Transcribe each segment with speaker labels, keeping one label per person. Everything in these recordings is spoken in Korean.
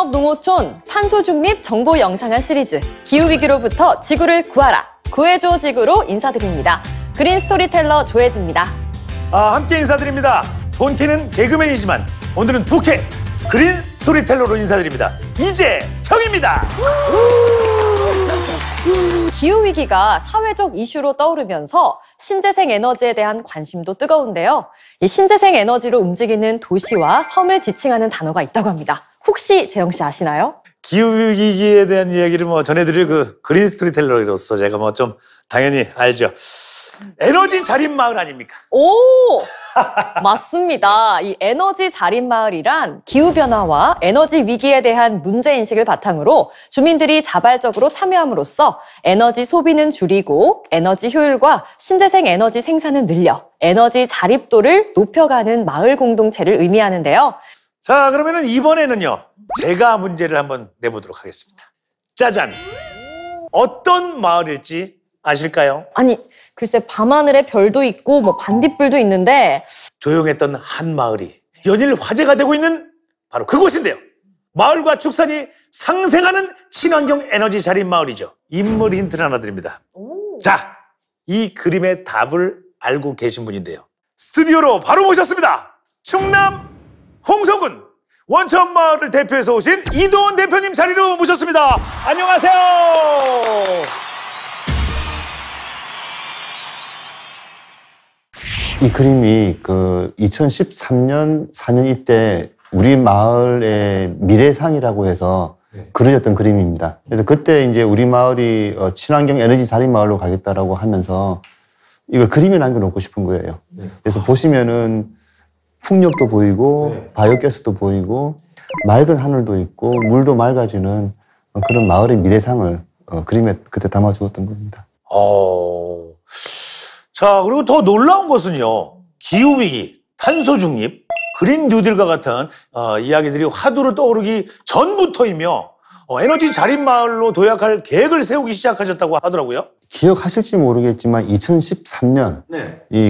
Speaker 1: 농업농어촌 탄소 중립 정보 영상화 시리즈 기후위기로부터 지구를 구하라. 구해줘 지구로 인사드립니다. 그린 스토리텔러 조혜지입니다.
Speaker 2: 함께 인사드립니다. 본캐는 개그맨이지만 오늘은 부캐 그린 스토리텔러로 인사드립니다. 이재형입니다.
Speaker 1: 기후위기가 사회적 이슈로 떠오르면서 신재생 에너지에 대한 관심도 뜨거운데요. 이 신재생 에너지로 움직이는 도시와 섬을 지칭하는 단어가 있다고 합니다. 혹시 재영 씨 아시나요?
Speaker 2: 기후위기에 대한 이야기를 전해드릴 그린 스토리텔러로서 제가 좀 당연히 알죠. 에너지 자립 마을 아닙니까?
Speaker 1: 오! 맞습니다. 이 에너지 자립 마을이란 기후변화와 에너지 위기에 대한 문제인식을 바탕으로 주민들이 자발적으로 참여함으로써 에너지 소비는 줄이고 에너지 효율과 신재생 에너지 생산은 늘려 에너지 자립도를 높여가는 마을 공동체를 의미하는데요.
Speaker 2: 자, 그러면은 이번에는요. 제가 문제를 한번 내보도록 하겠습니다. 짜잔! 어떤 마을일지 아실까요?
Speaker 1: 아니, 글쎄 밤하늘에 별도 있고 반딧불도 있는데
Speaker 2: 조용했던 한 마을이 연일 화제가 되고 있는 바로 그곳인데요. 마을과 축산이 상생하는 친환경 에너지 자립 마을이죠. 인물 힌트를 하나 드립니다. 자, 이 그림의 답을 알고 계신 분인데요. 스튜디오로 바로 모셨습니다. 충남 홍성군 원천마을을 대표해서 오신 이도원 대표님 자리로 모셨습니다. 안녕하세요.
Speaker 3: 이 그림이 2013년, 4년 이때 우리 마을의 미래상이라고 해서 그려졌던 그림입니다. 그래서 그때 이제 우리 마을이 친환경 에너지 자립 마을로 가겠다라고 하면서 이걸 그림에 남겨놓고 싶은 거예요. 그래서 보시면은 풍력도 보이고 바이오가스도 보이고 맑은 하늘도 있고 물도 맑아지는 그런 마을의 미래상을 그림에 그때 담아주었던 겁니다.
Speaker 2: 자, 그리고 더 놀라운 것은요. 기후위기, 탄소중립, 그린 뉴딜과 같은 이야기들이 화두로 떠오르기 전부터이며 에너지 자립마을로 도약할 계획을 세우기 시작하셨다고 하더라고요.
Speaker 3: 기억하실지 모르겠지만 2013년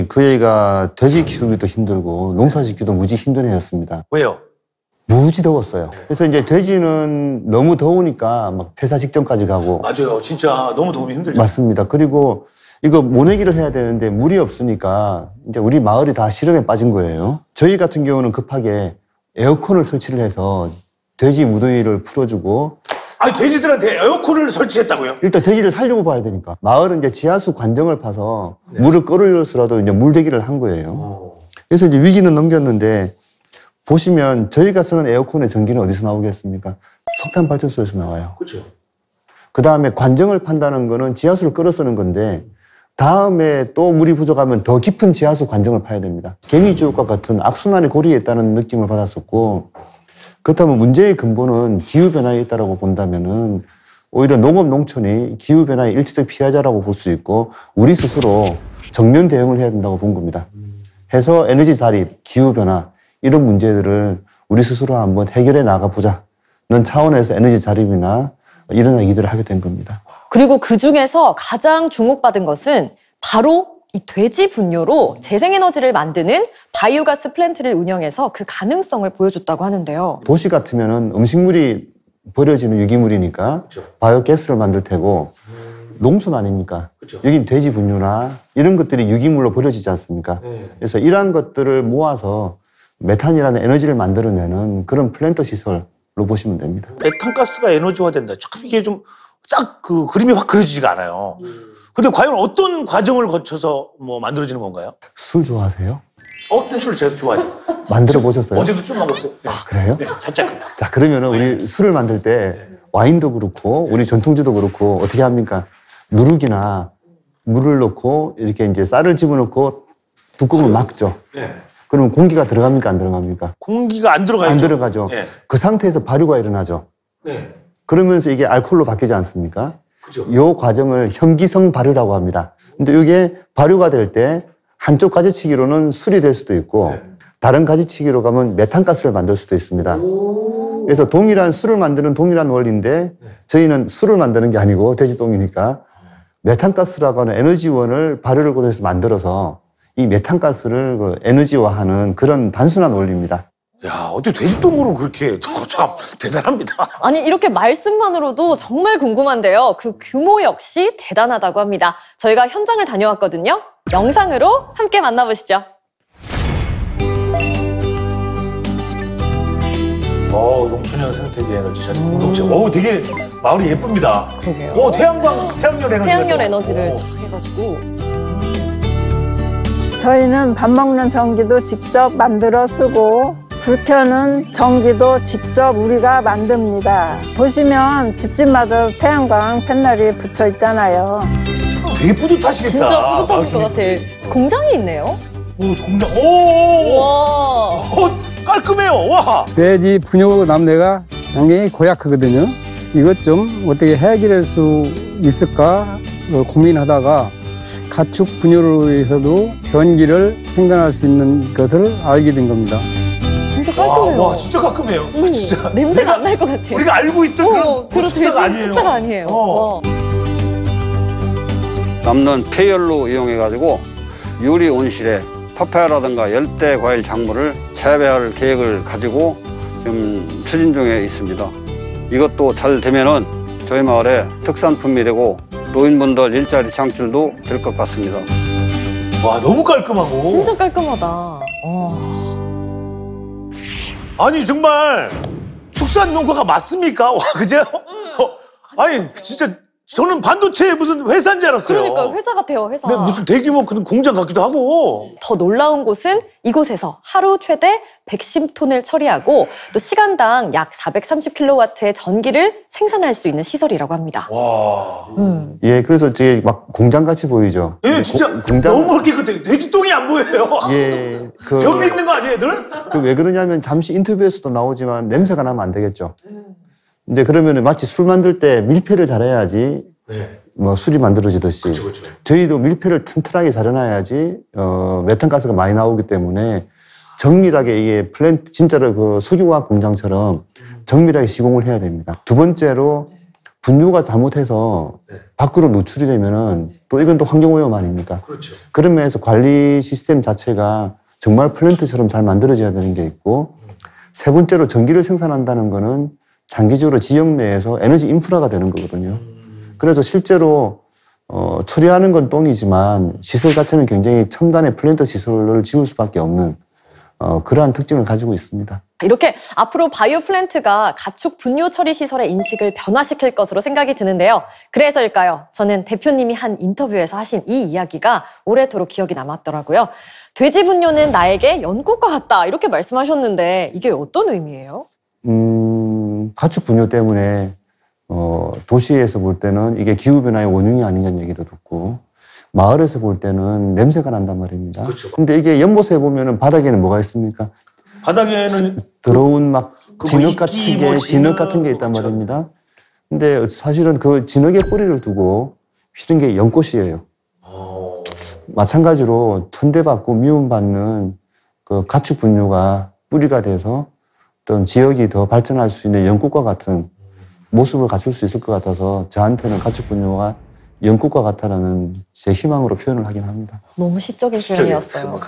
Speaker 3: 그 해가 돼지 키우기도 힘들고 농사 짓기도 무지 힘든 해였습니다.
Speaker 2: 왜요?
Speaker 3: 무지 더웠어요. 그래서 이제 돼지는 너무 더우니까 폐사 직전까지 가고.
Speaker 2: 맞아요. 진짜 너무 더우면 힘들죠.
Speaker 3: 맞습니다. 그리고 이거 모내기를 해야 되는데 물이 없으니까 이제 우리 마을이 다 시름에 빠진 거예요. 저희 같은 경우는 급하게 에어컨을 설치를 해서 돼지 무더위를 풀어주고.
Speaker 2: 아니, 돼지들한테 에어컨을 설치했다고요?
Speaker 3: 일단 돼지를 살려고 봐야 되니까. 마을은 이제 지하수 관정을 파서 물을 끌어올려서라도 이제 물대기를 한 거예요. 그래서 이제 위기는 넘겼는데 보시면 저희가 쓰는 에어컨의 전기는 어디서 나오겠습니까? 석탄 발전소에서 나와요.
Speaker 2: 그렇죠.
Speaker 3: 그 다음에 관정을 판다는 거는 지하수를 끌어 쓰는 건데 다음에 또 물이 부족하면 더 깊은 지하수 관정을 파야 됩니다. 개미지옥과 같은 악순환의 고리에 있다는 느낌을 받았었고, 그렇다면 문제의 근본은 기후변화에 있다고 본다면은 오히려 농업, 농촌이 기후변화의 일차적 피해자라고 볼 수 있고 우리 스스로 정면 대응을 해야 된다고 본 겁니다. 해서 에너지 자립, 기후변화 이런 문제들을 우리 스스로 한번 해결해 나가보자는 차원에서 에너지 자립이나 이런 얘기들을 하게 된 겁니다.
Speaker 1: 그리고 그중에서 가장 주목받은 것은 바로 이 돼지 분뇨로 재생에너지를 만드는 바이오가스 플랜트를 운영해서 그 가능성을 보여줬다고 하는데요.
Speaker 3: 도시 같으면은 음식물이 버려지는 유기물이니까 바이오가스를 만들 테고 농촌 아닙니까? 여긴 돼지 분뇨나 이런 것들이 유기물로 버려지지 않습니까? 그래서 이러한 것들을 모아서 메탄이라는 에너지를 만들어내는 그런 플랜트 시설로 보시면 됩니다.
Speaker 2: 메탄가스가 에너지화 된다. 참 이게 좀 딱 그림이 확 그려지지가 않아요. 근데 과연 어떤 과정을 거쳐서 만들어지는 건가요?
Speaker 3: 술 좋아하세요?
Speaker 2: 술 제가 좋아하죠.
Speaker 3: 만들어 보셨어요?
Speaker 2: 어제도 좀 먹었어요.
Speaker 3: 아, 그래요?
Speaker 2: 네, 살짝.
Speaker 3: 자, 그러면은 우리 술을 만들 때 와인도 그렇고 우리 전통주도 그렇고 어떻게 합니까? 누룩이나 물을 넣고 이렇게 이제 쌀을 집어넣고 뚜껑을 막죠. 그러면 공기가 들어갑니까? 안 들어갑니까?
Speaker 2: 공기가 안 들어가죠.
Speaker 3: 안 들어가죠. 그 상태에서 발효가 일어나죠. 그러면서 이게 알코올로 바뀌지 않습니까?
Speaker 2: 그죠.
Speaker 3: 이 과정을 현기성 발효라고 합니다. 근데 이게 발효가 될 때 한쪽 가지치기로는 술이 될 수도 있고 다른 가지치기로 가면 메탄가스를 만들 수도 있습니다. 그래서 동일한 술을 만드는 동일한 원리인데 저희는 술을 만드는 게 아니고 돼지똥이니까 메탄가스라고 하는 에너지원을 발효를 고해서 만들어서 이 메탄가스를 에너지화하는 그런 단순한 원리입니다.
Speaker 2: 야, 어떻게 돼지똥으로 그렇게 참 대단합니다.
Speaker 1: 아니, 이렇게 말씀만으로도 정말 궁금한데요. 그 규모 역시 대단하다고 합니다. 저희가 현장을 다녀왔거든요. 영상으로 함께 만나보시죠.
Speaker 2: 농촌형 생태계 에너지 자리 공동체. 되게 마을이 예쁩니다.
Speaker 1: 그러게요.
Speaker 2: 태양열 에너지.
Speaker 1: 태양열 에너지를 다 해가지고.
Speaker 4: 저희는 밥 먹는 전기도 직접 만들어 쓰고 불 켜는 전기도 직접 우리가 만듭니다. 보시면 집집마다 태양광 패널이 붙여 있잖아요.
Speaker 2: 되게 뿌듯하시겠다.
Speaker 1: 진짜 뿌듯하실
Speaker 2: 마을
Speaker 1: 것
Speaker 2: 주민들.
Speaker 1: 같아. 공장이 있네요.
Speaker 2: 공장.
Speaker 1: 와.
Speaker 2: 깔끔해요. 와.
Speaker 5: 돼지 분뇨 남내가 굉장히 고약하거든요. 이것 좀 어떻게 해결할 수 있을까 고민하다가 가축 분뇨로 해서도 전기를 생산할 수 있는 것을 알게 된 겁니다.
Speaker 1: 진짜 깔끔해요.
Speaker 2: 와, 진짜 깔끔해요. 진짜.
Speaker 1: 냄새가 안 날 것 같아요.
Speaker 2: 우리가 알고 있던 그런 축사가 아니에요.
Speaker 1: 축사가 아니에요. 와.
Speaker 6: 남는 폐열로 이용해가지고 유리 온실에 파파야라든가 열대 과일 작물을 재배할 계획을 가지고 지금 추진 중에 있습니다. 이것도 잘 되면은 저희 마을의 특산품이 되고 노인분들 일자리 창출도 될 것 같습니다.
Speaker 2: 와, 너무 깔끔하고.
Speaker 1: 진짜 깔끔하다.
Speaker 2: 아니, 정말 축산 농가가 맞습니까? 와, 그죠? 아니, 진짜 저는 반도체 무슨 회사인 줄 알았어요.
Speaker 1: 그러니까 회사 같아요, 회사.
Speaker 2: 근데 무슨 대규모 그 공장 같기도 하고.
Speaker 1: 더 놀라운 곳은 이곳에서 하루 최대 110톤을 처리하고 또 시간당 약 430kW의 전기를 생산할 수 있는 시설이라고 합니다.
Speaker 2: 와.
Speaker 3: 예, 그래서 저게 막 공장같이 보이죠.
Speaker 2: 예, 진짜 너무 깨끗해. 돼지똥이 안 보여요.
Speaker 3: 예,
Speaker 2: 변비 있는 거 아니에요, 애들?
Speaker 3: 왜 그러냐면 잠시 인터뷰에서도 나오지만 냄새가 나면 안 되겠죠. 이제 그러면 마치 술 만들 때 밀폐를 잘해야지
Speaker 2: 네.
Speaker 3: 뭐 술이 만들어지듯이
Speaker 2: 그쵸.
Speaker 3: 저희도 밀폐를 튼튼하게 잘해놔야지 메탄가스가 많이 나오기 때문에 정밀하게 이게 플랜트 진짜로 그 석유화학 공장처럼 정밀하게 시공을 해야 됩니다. 두 번째로 분유가 잘못해서 밖으로 노출이 되면은 또 이건 또 환경오염 아닙니까?
Speaker 2: 그렇죠.
Speaker 3: 그런 면에서 관리 시스템 자체가 정말 플랜트처럼 잘 만들어져야 되는 게 있고 세 번째로 전기를 생산한다는 거는 장기적으로 지역 내에서 에너지 인프라가 되는 거거든요. 그래서 실제로 처리하는 건 똥이지만 시설 자체는 굉장히 첨단의 플랜트 시설을 지을 수밖에 없는 그러한 특징을 가지고 있습니다.
Speaker 1: 이렇게 앞으로 바이오 플랜트가 가축 분뇨 처리 시설의 인식을 변화시킬 것으로 생각이 드는데요. 그래서일까요? 저는 대표님이 한 인터뷰에서 하신 이 이야기가 오래도록 기억이 남았더라고요. 돼지 분뇨는 나에게 연꽃과 같다 이렇게 말씀하셨는데 이게 어떤 의미예요?
Speaker 3: 가축 분뇨 때문에 도시에서 볼 때는 이게 기후변화의 원흉이 아니냐는 얘기도 듣고 마을에서 볼 때는 냄새가 난단 말입니다.
Speaker 2: 그렇죠.
Speaker 3: 근데 이게 연못에 보면은 바닥에는 뭐가 있습니까?
Speaker 2: 바닥에는
Speaker 3: 더러운 막 진흙 같은
Speaker 2: 이끼,
Speaker 3: 게,
Speaker 2: 뭐
Speaker 3: 진흙 같은 게 있단
Speaker 2: 그렇죠.
Speaker 3: 말입니다. 근데 사실은 그 진흙에 뿌리를 두고 휘는 게 연꽃이에요. 마찬가지로 천대받고 미움받는 그 가축 분뇨가 뿌리가 돼서 어떤 지역이 더 발전할 수 있는 연꽃과 같은 모습을 갖출 수 있을 것 같아서 저한테는 가축 분뇨가 연꽃과 같다라는 제 희망으로 표현을 하긴 합니다.
Speaker 1: 너무 시적인 표현이었어요.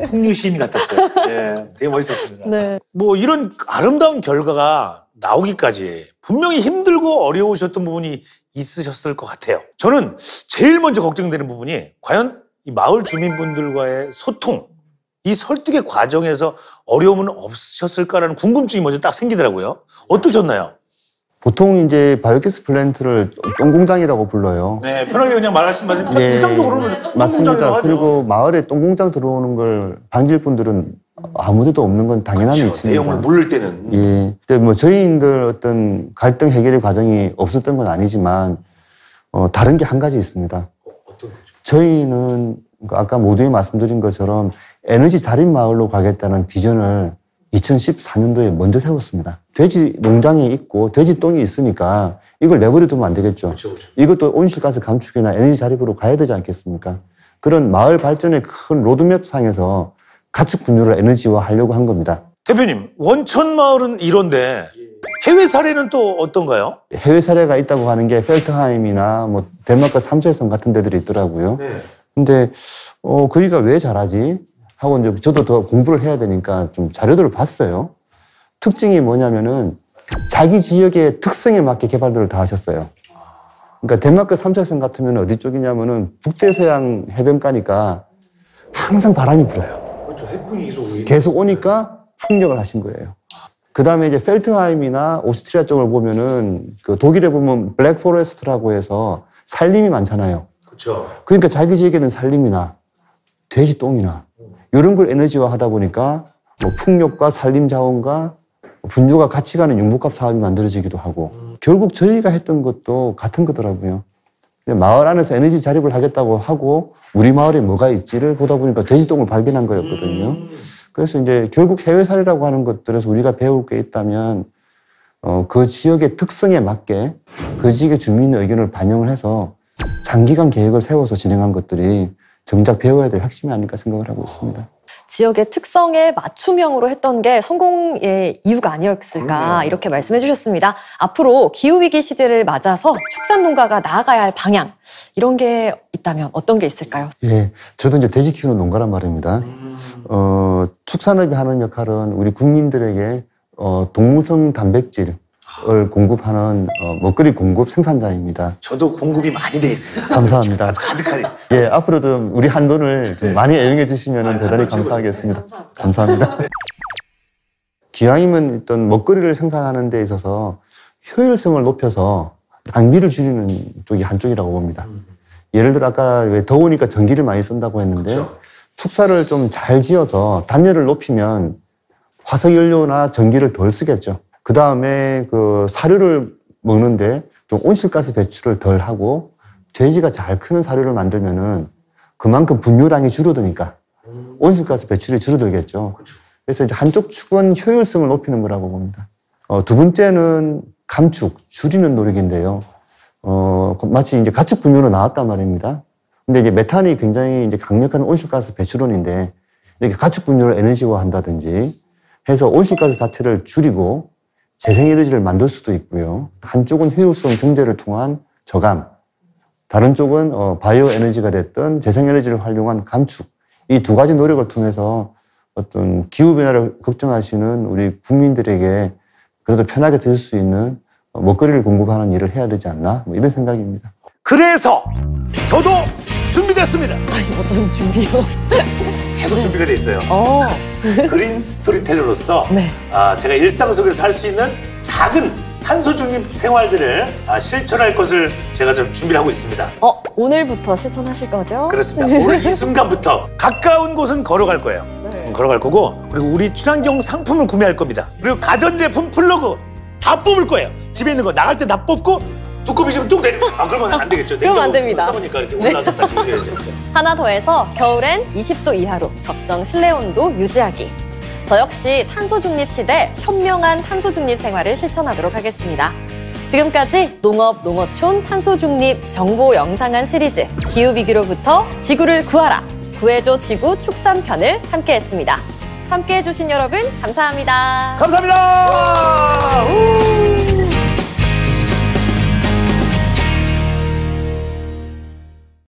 Speaker 2: 풍류시인 같았어요. 네, 되게 멋있었습니다.
Speaker 1: 네.
Speaker 2: 뭐 이런 아름다운 결과가 나오기까지 분명히 힘들고 어려우셨던 부분이 있으셨을 것 같아요. 저는 제일 먼저 걱정되는 부분이 과연 이 마을 주민분들과의 소통, 이 설득의 과정에서 어려움은 없으셨을까라는 궁금증이 먼저 딱 생기더라고요. 어떠셨나요?
Speaker 3: 보통 이제 바이오가스 플랜트를 똥공장이라고 불러요.
Speaker 2: 네, 편하게 그냥 말씀하시면
Speaker 3: 예,
Speaker 2: 일상적으로는
Speaker 3: 맞습니다.
Speaker 2: 똥공장이라고 하죠.
Speaker 3: 그리고 마을에 똥공장 들어오는 걸 반길 분들은 아무데도 없는 건 당연한
Speaker 2: 그렇죠.
Speaker 3: 위치입니다.
Speaker 2: 내용을 모를 때는.
Speaker 3: 예. 근데 뭐 저희들 어떤 갈등 해결의 과정이 없었던 건 아니지만 다른 게 한 가지 있습니다.
Speaker 2: 어떤 거죠?
Speaker 3: 저희는 아까 모두에 말씀드린 것처럼 에너지 자립 마을로 가겠다는 비전을 2014년도에 먼저 세웠습니다. 돼지 농장이 있고 돼지 똥이 있으니까 이걸 내버려 두면 안 되겠죠.
Speaker 2: 그렇죠.
Speaker 3: 이것도 온실가스 감축이나 에너지 자립으로 가야 되지 않겠습니까? 그런 마을 발전의 큰 로드맵 상에서 가축 분뇨를 에너지화 하려고 한 겁니다.
Speaker 2: 대표님, 원천 마을은 이런데 해외 사례는 또 어떤가요?
Speaker 3: 해외 사례가 있다고 하는 게 펠트하임이나 뭐 덴마크 삼수해성 같은 데들이 있더라고요.
Speaker 2: 네.
Speaker 3: 근데 거기가 왜 잘하지? 하고 이제 저도 더 공부를 해야 되니까 좀 자료들을 봤어요. 특징이 뭐냐면은 자기 지역의 특성에 맞게 개발들을 다 하셨어요. 그러니까 덴마크 3차선 같으면 어디 쪽이냐면은 북대서양 해변가니까 항상 바람이 불어요.
Speaker 2: 그렇죠. 해풍이
Speaker 3: 계속 오니까 풍력을 하신 거예요. 그 다음에 이제 펠트하임이나 오스트리아 쪽을 보면은 그 독일에 보면 블랙 포레스트라고 해서 산림이 많잖아요.
Speaker 2: 그렇죠.
Speaker 3: 그러니까 자기 지역에는 산림이나 돼지 똥이나 이런 걸 에너지화 하다 보니까 뭐 풍력과 산림 자원과 분유가 같이 가는 융복합 사업이 만들어지기도 하고 결국 저희가 했던 것도 같은 거더라고요. 마을 안에서 에너지 자립을 하겠다고 하고 우리 마을에 뭐가 있지를 보다 보니까 돼지똥을 발견한 거였거든요. 그래서 이제 결국 해외 사례라고 하는 것들에서 우리가 배울 게 있다면 그 지역의 특성에 맞게 그 지역의 주민의 의견을 반영을 해서 장기간 계획을 세워서 진행한 것들이 정작 배워야 될 핵심이 아닐까 생각을 하고 있습니다.
Speaker 1: 지역의 특성에 맞춤형으로 했던 게 성공의 이유가 아니었을까
Speaker 2: 그러네요.
Speaker 1: 이렇게 말씀해 주셨습니다. 앞으로 기후위기 시대를 맞아서 축산농가가 나아가야 할 방향 이런 게 있다면 어떤 게 있을까요?
Speaker 3: 예, 저도 이제 돼지 키우는 농가란 말입니다. 축산업이 하는 역할은 우리 국민들에게 동물성 단백질을 공급하는 먹거리 공급 생산자입니다.
Speaker 2: 저도 공급이 많이 돼 있습니다.
Speaker 3: 감사합니다.
Speaker 2: 가득하게.
Speaker 3: 예, 앞으로도 우리 한돈을 좀 많이 애용해 주시면 대단히
Speaker 2: 한돈
Speaker 3: 감사하겠습니다. 감사합니다. 기왕이면 어떤 먹거리를 생산하는 데 있어서 효율성을 높여서 낭비를 줄이는 쪽이 한쪽이라고 봅니다. 예를 들어 아까 왜 더우니까 전기를 많이 쓴다고 했는데
Speaker 2: 그렇죠.
Speaker 3: 축사를 좀 잘 지어서 단열을 높이면 화석연료나 전기를 덜 쓰겠죠. 그 다음에 그 사료를 먹는데 좀 온실가스 배출을 덜 하고 돼지가 잘 크는 사료를 만들면은 그만큼 분유량이 줄어드니까 온실가스 배출이 줄어들겠죠. 그래서 이제 한쪽 축은 효율성을 높이는 거라고 봅니다. 두 번째는 감축, 줄이는 노력인데요. 마치 이제 가축 분유로 나왔단 말입니다. 근데 이제 메탄이 굉장히 이제 강력한 온실가스 배출원인데 이렇게 가축 분유를 에너지화 한다든지 해서 온실가스 자체를 줄이고 재생에너지를 만들 수도 있고요. 한쪽은 효율성 증대를 통한 저감, 다른 쪽은 바이오 에너지가 됐던 재생에너지를 활용한 감축. 이 두 가지 노력을 통해서 어떤 기후변화를 걱정하시는 우리 국민들에게 그래도 편하게 드실 수 있는 먹거리를 공급하는 일을 해야 되지 않나? 뭐 이런 생각입니다.
Speaker 2: 그래서 저도 준비됐습니다.
Speaker 1: 어떤 준비요?
Speaker 2: 계속 준비가 돼 있어요. 그린 스토리텔러로서
Speaker 1: 네.
Speaker 2: 제가 일상 속에서 할 수 있는 작은 탄소 중립 생활들을 실천할 것을 제가 좀 준비를 하고 있습니다.
Speaker 1: 오늘부터 실천하실 거죠?
Speaker 2: 그렇습니다. 오늘 이 순간부터 가까운 곳은 걸어갈 거예요. 걸어갈 거고 그리고 우리 친환경 상품을 구매할 겁니다. 그리고 가전제품 플러그 다 뽑을 거예요. 집에 있는 거 나갈 때 다 뽑고 두꺼비 좀 뚝 내리고 그러면 안 되겠죠.
Speaker 1: 그러면 안 됩니다.
Speaker 2: 써보니까 이렇게 올라서 딱 줄여야죠.
Speaker 1: 하나 더 해서 겨울엔 20도 이하로 적정 실내 온도 유지하기. 저 역시 탄소 중립 시대 현명한 탄소 중립 생활을 실천하도록 하겠습니다. 지금까지 농업 농어촌 탄소 중립 정보 영상한 시리즈 기후위기로부터 지구를 구하라. 구해줘 지구 축산편을 함께했습니다. 함께해주신 여러분 감사합니다.
Speaker 2: 감사합니다.